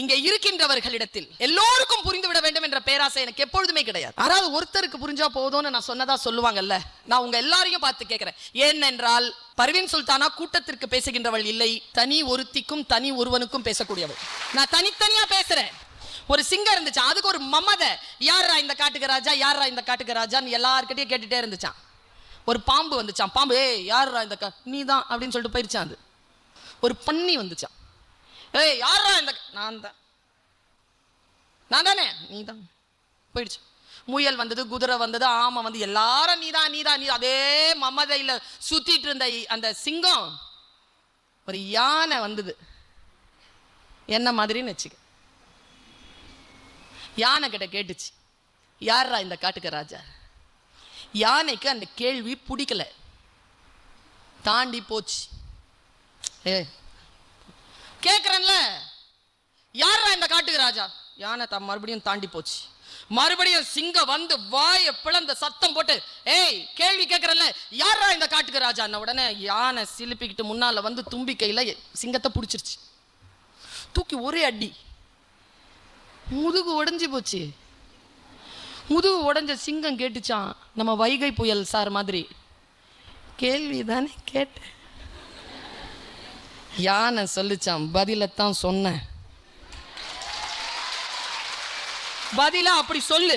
இங்க இருக்கின்றவர்களிடத்தில் எல்லோருக்கும் புரிந்துவிட வேண்டும் என்ற பேராசை எனக்கு எப்பொழுதுமே கிடையாது. யாராவது ஒருத்தருக்கு புரிஞ்சா போதும்னு நான் சொன்னதா சொல்லுவாங்கல்ல, நான் உங்க எல்லாரையும் பார்த்து கேட்கிறேன். ஏனென்றால் பர்வீன் சுல்தானா கூட்டத்திற்கு பேசுகின்றவள் இல்லை, தனி ஒருத்திக்கும் தனி ஒருவனுக்கும் பேசக்கூடியவள். நான் தனித்தனியா பேசுறேன். ஒரு சிங்கம் இருந்துச்சு, அதுக்கு ஒரு மமதை, யாரா இந்த காட்டுக்கு ராஜா, யாரா இந்த காட்டுக்கு ராஜான்னு எல்லார்கிட்டயும் கேட்டுட்டே இருந்துச்சான். ஒரு பாம்பு வந்துச்சான், பாம்பு ஏய் யாரா இந்த நீ தான் அப்படின்னு சொல்லிட்டு போயிருச்சான். அது ஒரு பன்னி வந்துச்சான், ஏய் யாரா இந்த நான் தானே, நீ தான் போயிடுச்சு. முயல் வந்தது, குதிரை வந்தது, ஆமை வந்து எல்லாரும் நீதான் நீதான் நீ. அதே மமதையில சுத்திட்டு இருந்த அந்த சிங்கம் ஒரு யானை வந்தது என்ன மாதிரின்னு வச்சுக்க. யானை கிட்ட கேட்டுச்சு, யாரா இந்த காட்டுக்கு ராஜா. யானைக்கு அந்த கேள்வி பிடிக்கல, தாண்டி போச்சு. கேக்குறேன்ல யாரா இந்த காட்டுக்கு ராஜா. யானை மறுபடியும் தாண்டி போச்சு. மறுபடியும் சிங்கம் வந்து வாயை பிளந்த சத்தம் போட்டு, ஏய் கேள்வி கேட்கறல்ல யாரா இந்த காட்டுக்கு ராஜா. உடனே யானை சிலுப்பிக்கிட்டு முன்னால வந்து தும்பிக்கையில சிங்கத்தை பிடிச்சிருச்சு. தூக்கி ஒரே அடி, முதுகு உடைஞ்சு போச்சு. முதுகு உடைஞ்ச சிங்கம் கேட்டுச்சான், நம்ம வைகை புயல் சார் மாதிரி, கேள்வி தானே கேட்டேன். யானை சொல்லிச்சான், பதிலத்தான் சொன்னேன். பதிலா அப்படி சொல்லு,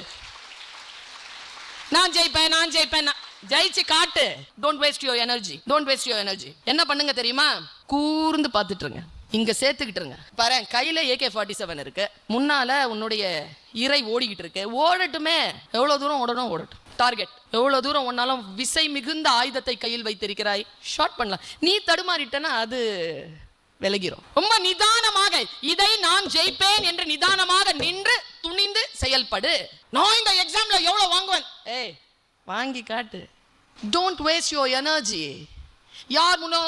நான் ஜெயிப்பேன் நான் ஜெயிப்பேன், ஜெயிச்சு காட்டு. Don't waste your energy, don't waste your energy. என்ன பண்ணுங்க தெரியுமா, கூர்ந்து பார்த்துட்டு இருங்க, இங்க சேர்த்துக்கிட்டு இருங்க. பாரு கையில AK-47 இருக்கு, முன்னால உன்னுடைய இறை ஓடிக்கிட்டு இருக்கு, ஓடட்டுமே. எவ்வளவு தூரம் ஓடணும் ஓடட்டும். டார்கெட் எவ்வளவு தூரம் ஒன்னாலும் விசை மிகுந்த ஆயுதத்தை கையில் வைத்திருக்கிறாய், ஷார்ட் பண்ணலாம். நீ தடுமாறிட்டனா அது விலகிரும். ரொம்ப நிதானமாக இதை நான் ஜெயிப்பேன் என்று நிதானமாக நின்று துணிந்து செயல்படு. நான் இந்த எக்ஸாம்ல எவ்வளவு வாங்குவேன், ஏய் வாங்கி காட்டு. Don't waste your energy. யார் முன்ன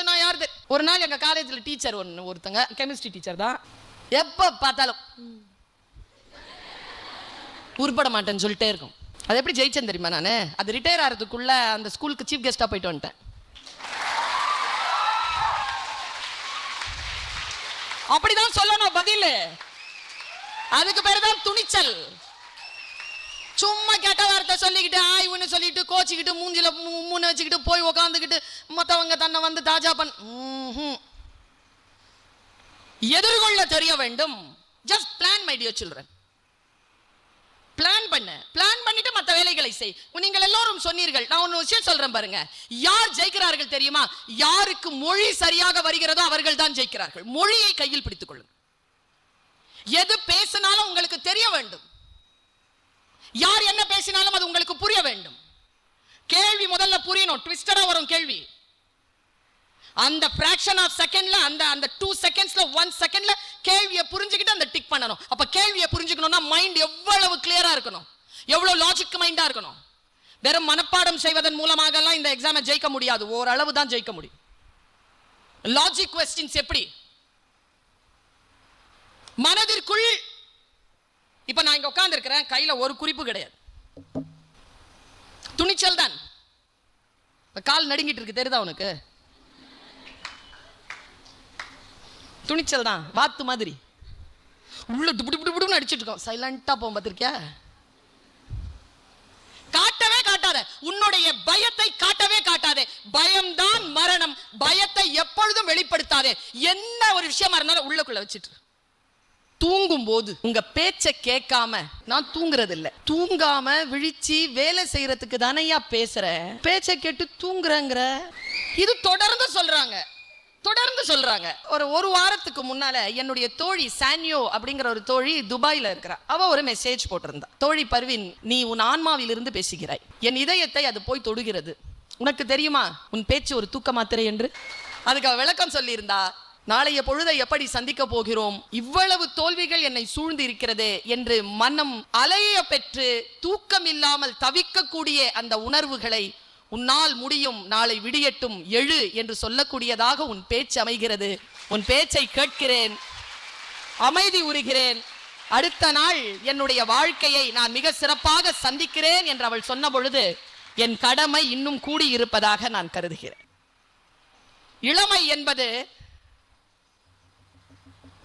நான் யார். ஒரு நாள் எங்க காலேஜில் டீச்சர் ஒருத்தங்க, கெமிஸ்ட்ரி டீச்சர் தான், எப்ப பார்த்தாலும் உருப்பட மாட்டேன்னு சொல்லிட்டே இருக்கும். அது எப்படி ஜெயிச்சேன் தெரியுமா, நான் அது ரிட்டையர் ஆகிறதுக்குள்ள அந்த ஸ்கூலுக்கு சீஃப் கெஸ்டா போயிட்டு வந்துட்டேன். அப்படிதான் சொல்லணும் பதில். அதுக்கு பேர் தான் துணிச்சல். சும்மா கெட்ட வார்த்தை சொல்லிக்கிட்டு ஆய்வுன்னு சொல்லிட்டு கோச்சிக்கிட்டு மூஞ்சில மூணு வச்சுக்கிட்டு போய் உக்காந்துக்கிட்டு மற்றவங்க தன்னை வந்து தாஜா எதிர்கொள்ள தெரிய வேண்டும். Just plan my dear children. Plan பண்ணு, பிளான் பண்ணிட்டு மற்ற வேலைகளை செய். நீங்கள் எல்லாரும் சொன்னீர்கள், நான் ஒரு விஷயம் சொல்றேன் பாருங்க. யார் ஜெயிக்கிறார்கள் தெரியுமா, யாருக்கு மொழி சரியாக வருகிறதோ அவர்கள் தான் ஜெயிக்கிறார்கள். மொழியை கையில் பிடித்துக் கொள்ளுங்கள். எது பேசினாலும் உங்களுக்கு தெரிய வேண்டும், யார் என்ன பேசினாலும் அது உங்களுக்கு புரிய வேண்டும். கேள்வி முதல்ல புரியணும், ட்விஸ்டரா வரும் கேள்வி. அந்த fraction of secondல அந்த 2 secondsல 1 secondல கேள்வியை புரிஞ்சுக்கிட்டு அந்த டிக் பண்ணணும். அப்ப கேள்வியை புரிஞ்சுக்கணும்னா மைண்ட் எவ்வளவு கிளியரா இருக்கணும், எவ்வளவு லாஜிக் மைண்டா இருக்கணும். வெறும் மனப்பாடம் செய்வதன் மூலமாக எல்லாம் இந்த எக்ஸாமை ஜெயிக்க முடியாது, ஓரளவு தான் ஜெயிக்க முடியும். லாஜிக் क्वेश्चंस எப்படி மனதிற்குள். இப்ப நான் இங்க உட்கார்ந்து இருக்கிறேன், கையில ஒரு குறிப்பு கிடையாது, துணிச்சல் தான். கால் நடுங்கிட்டு இருக்கு, தெரியுதா உனக்கு? துணிச்சல் தான். வாத்து மாதிரி உள்ள துபுடுன்னு அடிச்சிட்டு இருக்கோம், சைலண்டா போகும். பார்த்திருக்கியா? காட்டவே காட்டாத, உன்னுடைய பயத்தை காட்டவே காட்டாதே. பயம்தான் மரணம். பயத்தை எப்பொழுதும் வெளிப்படுத்தாதே. என்ன ஒரு விஷயமா இருந்தாலும் உள்ளக்குள்ள வச்சிட்டு. தூங்கும் போது உங்க பேச்ச கேட்காம நான் தூங்குறது இல்ல. தூங்காம விழிச்சு வேலை செய்யறதுக்கு தானையா பேசுற, பேச்ச கேட்டு தூங்குறங்கிற. இது தொடர்ந்து சொல்றாங்க, தொடர்ந்து சொல்றாங்க. ஒரு வாரத்துக்கு முன்னால என்னுடைய தோழி சான்யோ அப்படிங்கிற ஒரு தோழி துபாயில இருக்கிறா. அவ ஒரு மெசேஜ் போட்டிருந்தா, தோழி பர்வீன், நீ உன் ஆன்மாவில் இருந்து பேசுகிறாய், என் இதயத்தை அது போய் தொடுகிறது, உனக்கு தெரியுமா உன் பேச்சு ஒரு தூக்க மாத்திரை என்று. அதுக்கு அவ விளக்கம் சொல்லி இருந்தா, நாளைய பொழுதை எப்படி சந்திக்க போகிறோம், இவ்வளவு தோல்விகள் என்னை சூழ்ந்து இருக்கிறதே என்று மனம் அலைய பெற்று தூக்கம் இல்லாமல் தவிக்கக்கூடிய அந்த உணர்வுகளை உன்னால் முடியும், நாளை விடியட்டும், எழு என்று சொல்லக்கூடியதாக உன் பேச்சு அமைகிறது. உன் பேச்சை கேட்கிறேன், அமைதி உறுகிறேன். அடுத்த நாள் என்னுடைய வாழ்க்கையை நான் மிக சிறப்பாக சந்திக்கிறேன் என்று அவள் சொன்ன பொழுது என் கடமை இன்னும் கூடி இருப்பதாக நான் கருதுகிறேன். இளமை என்பது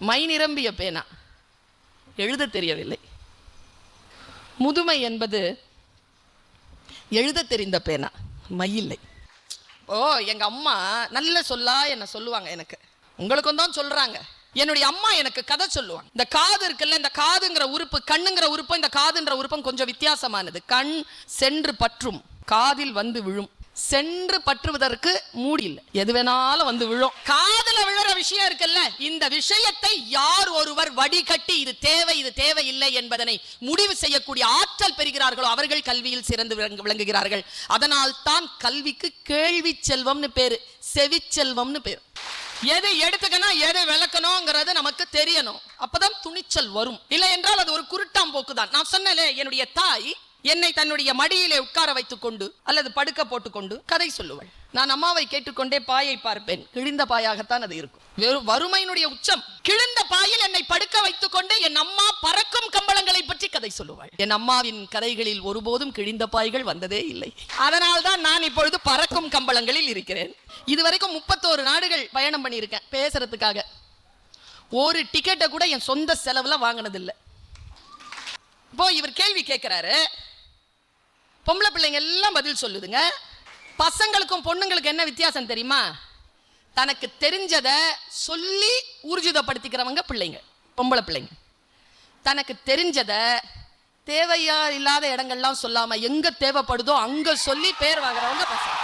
மை நிரம்பிய பேனா. எழுத தெரியவில்லை. முதுமை என்பது எழுத தெரிந்த பேனா, மையில்லை. ஓ, எங்க அம்மா நல்ல சொல்லா என்ன சொல்லுவாங்க. எனக்கு உங்களுக்கும் தான் சொல்றாங்க. என்னுடைய அம்மா எனக்கு கதை சொல்லுவாங்க. இந்த காது இருக்குல்ல, இந்த காதுங்கிற உறுப்பு, கண்ணுங்கிற உறுப்பு, இந்த காதுன்ற உறுப்பும் கொஞ்சம் வித்தியாசமானது. கண் சென்று பற்றும், காதில் வந்து விழும். சென்று பற்றுவதற்கு மூடி இல்லை, எது வேணாலும் வந்து விழும். காதுல விழுற விஷயம் இருக்குல்ல, இந்த விஷயத்தை யார் ஒருவர் வடிகட்டி இது தேவை இது தேவையில்லை என்பதனை முடிவு செய்யக்கூடிய ஆற்றல் பெறுகிறார்களோ அவர்கள் கல்வியில் சிறந்து விளங்குகிறார்கள். அதனால் தான் கல்விக்கு கேள்வி செல்வம்னு பேரு, செவி செல்வம்னு பேரு. எது எடுத்துக்கணும் எது விளக்கணும்ங்கிறது நமக்கு தெரியணும். அப்பதான் துணிச்சல் வரும். இல்லை என்றால் அது ஒரு குருட்டாம் போக்குதான். நான் சொன்னேன், என்னுடைய தாய் என்னை தன்னுடைய மடியிலே உட்கார வைத்துக் கொண்டு அல்லது படுக்க போட்டுக்கொண்டு கதை சொல்லுவாள். நான் அம்மாவை கேட்டுக்கொண்டே பாயை பார்ப்பேன். கிழிந்த பாயாகத்தான் அது இருக்கும். வறுமையினுடைய உச்சம். கிழிந்த பாயில் என்னை படுக்க வைத்துக் கொண்டு என் அம்மா பறக்கும் கம்பளங்களை பற்றி கதை சொல்லுவாள். என் அம்மாவின் கதைகளில் ஒருபோதும் கிழிந்த பாய்கள் வந்ததே இல்லை. அதனால் தான் நான் இப்பொழுது பறக்கும் கம்பளங்களில் இருக்கிறேன். இதுவரைக்கும் 31 நாடுகள் பயணம் பண்ணியிருக்கேன் பேசுறதுக்காக. ஒரு டிக்கெட்டை கூட என் சொந்த செலவுல வாங்கினதில்லை. இப்போ இவர் கேள்வி கேட்கிறாரு, பொம்பளை பிள்ளைங்க எல்லாம் பதில் சொல்லுதுங்க. பசங்களுக்கும் பொண்ணுங்களுக்கும் என்ன வித்தியாசம் தெரியுமா? தனக்கு தெரிஞ்சதை சொல்லி ஊர்ஜிதப்படுத்திக்கிறவங்க பிள்ளைங்க, பொம்பளை பிள்ளைங்க. தனக்கு தெரிஞ்சதை தேவையா இல்லாத இடங்கள்லாம் சொல்லாம எங்க தேவைப்படுதோ அங்க சொல்லி பேர் வாங்குறவங்க பசங்க.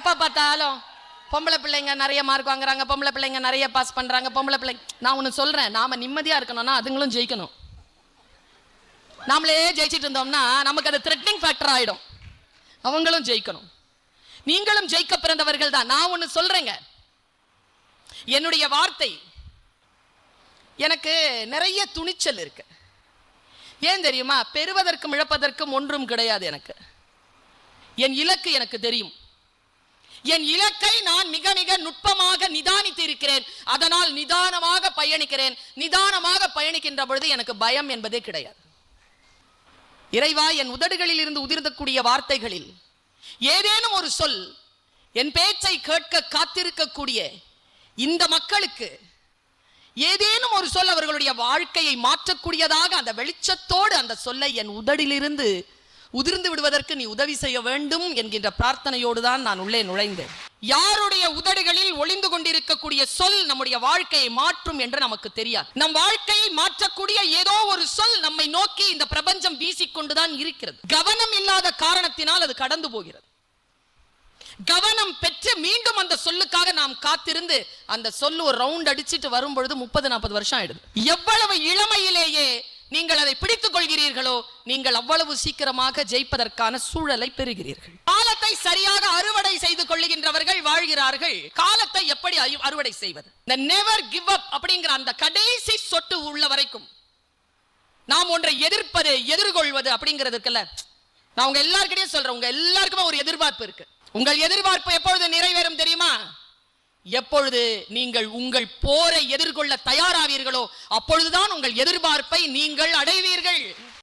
எப்ப பார்த்தாலும் பொம்பளை பிள்ளைங்க நிறைய மார்க் வாங்குறாங்க, பொம்பளை பிள்ளைங்க நிறைய பாஸ் பண்றாங்க, பொம்பளை பிள்ளைங்க. நான் ஒன்று சொல்றேன், நாம நிம்மதியா இருக்கணும்னா அதுங்களும் ஜெயிக்கணும். நாமளே ஜெயிச்சிட்டு இருந்தோம்னா நமக்கு அது த்ரெட்னிங் ஃபேக்டர் ஆயிடும். அவங்களும் ஜெயிக்கணும். நீங்களும் ஜெயிக்க பிறந்தவர்கள் தான். நான் ஒன்று சொல்றேங்க, என்னுடைய வார்த்தை, எனக்கு நிறைய துணிச்சல் இருக்கு. ஏன் தெரியுமா? பெறுவதற்கும் இழப்பதற்கும் ஒன்றும் கிடையாது. எனக்கு என் இலக்கு எனக்கு தெரியும். என் இலக்கை நான் மிக மிக நுட்பமாக நிதானித்து இருக்கிறேன். அதனால் நிதானமாக பயணிக்கிறேன். நிதானமாக பயணிக்கின்ற பொழுது எனக்கு பயம் என்பதே கிடையாது. இறைவா, என் உதடுகளில் இருந்து உதிர்ந்தக்கூடிய வார்த்தைகளில் ஏதேனும் ஒரு சொல் என் பேச்சை கேட்க காத்திருக்கக்கூடிய இந்த மக்களுக்கு ஏதேனும் ஒரு சொல் அவர்களுடைய வாழ்க்கையை மாற்றக்கூடியதாக அந்த வெளிச்சத்தோடு அந்த சொல்லை என் உதடிலிருந்து உதிர்ந்து விடுவதற்கு நீ உதவி செய்ய வேண்டும் என்கின்ற பிரார்த்தனையோடு தான் நான் உள்ளே நுழைந்தேன். யாருடைய உதடுகளில் ஒளிந்து கொண்டிருக்கக்கூடிய சொல் நம்முடைய வாழ்க்கையை மாற்றும் என்று நமக்கு தெரியாது. நம் வாழ்க்கையை மாற்றக்கூடிய ஏதோ ஒரு சொல் நம்மை நோக்கி இந்த பிரபஞ்சம் வீசிக்கொண்டுதான் இருக்கிறது. கவனம் இல்லாத காரணத்தினால் அது கடந்து போகிறது. கவனம் பெற்று மீண்டும் அந்த சொல்லுக்காக நாம் காத்திருந்து அந்த சொல்லு ஒரு ரவுண்ட் அடிச்சிட்டு வரும் பொழுது 30-40 வருஷம் ஆயிடுது. எவ்வளவு இளமையிலேயே நீங்கள் அதை பிடித்துக் கொள்கிறீர்களோ நீங்கள் அவ்வளவு சீக்கிரமாக ஜெயிப்பதற்கான சூழலை பெறுகிறீர்கள். காலத்தை சரியாக அறுவடை செய்து கொள்ளுகின்றவர்கள் வாழ்கிறார்கள். காலத்தை எப்படி அறுவடை செய்வது? The never give up அப்படிங்கிற அந்த கடைசி சொட்டு உள்ள வரைக்கும் நாம் ஒன்றை எதிர்ப்பது எதிர்கொள்வது அப்படிங்கிறதுக்குல்ல, நான் உங்க எல்லார்கிட்டயும் சொல்றேன், உங்க எல்லாருக்குமே ஒரு எதிர்பார்ப்பு இருக்கு. உங்கள் எதிர்பார்ப்பு எப்பொழுது நிறைவேறும் தெரியுமா? எப்பொழுது நீங்கள் உங்கள் போரை எதிர்கொள்ள தயாராவீர்களோ அப்பொழுதுதான் உங்கள் எதிர்பார்ப்பை நீங்கள் அடைவீர்கள்.